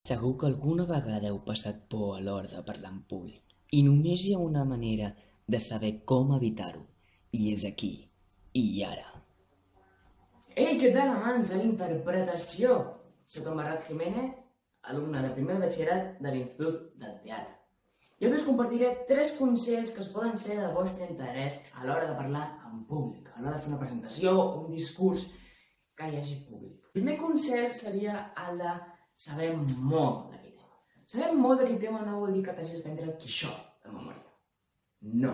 Segur que alguna vegada heu passat por a l'hora de parlar en públic i només hi ha una manera de saber com evitar-ho, i és aquí i ara. Ei, què tal, amants de la interpretació? Soc en Bernat Jiménez, alumne de primer de batxillerat de l'Institut del Teatre. I avui us compartiré 3 consells que us poden ser de vostre interès a l'hora de parlar en públic, a l'hora de fer una presentació o un discurs que hi hagi públic. El primer consell seria el de saber molt d'aquell tema. Saber molt d'aquell tema no vol dir que t'hagis d'aprendre el Quixot de memòria. No.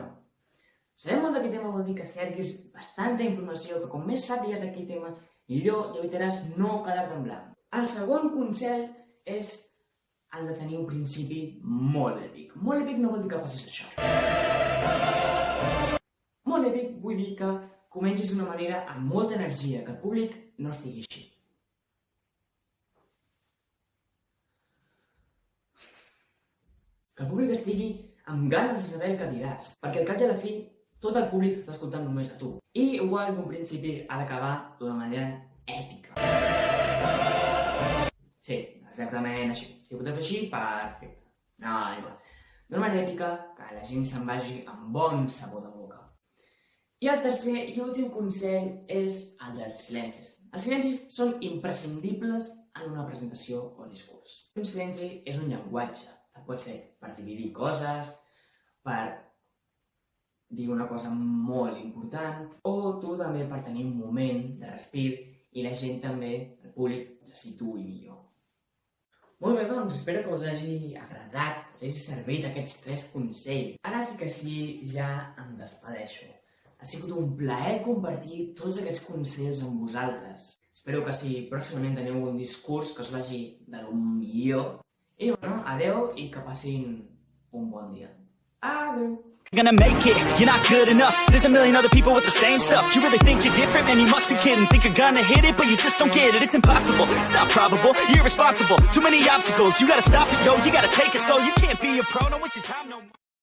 Saber molt d'aquell tema vol dir que cerquis bastanta informació, que com més sàpigues d'aquell tema, millor i evitaràs no quedar-te en blanc. El segon consell és el de tenir un principi molt èpic. Molt èpic no vol dir que facis això. Molt èpic vull dir que comencis d'una manera amb molta energia, que el públic no estigui així. Que el públic estigui amb ganes de saber el que diràs, perquè al cap i a la fi tot el públic està escoltant només a tu. I igual que un principi ha d'acabar d'una manera èpica. Sí, exactament així. Si ho podeu fer així, perfecte. No, igual. D'una manera èpica, que la gent se'n vagi amb bon sabor de boca. I el tercer i últim consell és el dels silencis. Els silencis són imprescindibles en una presentació o discurs. Un silenci és un llenguatge. Pot ser per dividir coses, per dir una cosa molt important, o tu també per tenir un moment de respir i la gent també, el públic, se situï millor. Molt bé, doncs, espero que us hagi agradat, us hagi servit aquests 3 consells. Ara sí que sí, ja em despedeixo. Ha sigut un plaer compartir tots aquests consells amb vosaltres. Espero que si pròximament teniu un discurs que us vagi de lo millor. I bueno, adeu i que passin un bon dia. Adeu! You're gonna make it, you're not good enough. There's a million other people with the same stuff. You really think you're different? Man, you must be kidding. Think you're gonna hit it, but you just don't get it. It's impossible, it's not probable, you're irresponsible. Too many obstacles, you gotta stop it, yo. You gotta take it slow, you can't be a pro. Don't waste your time no more.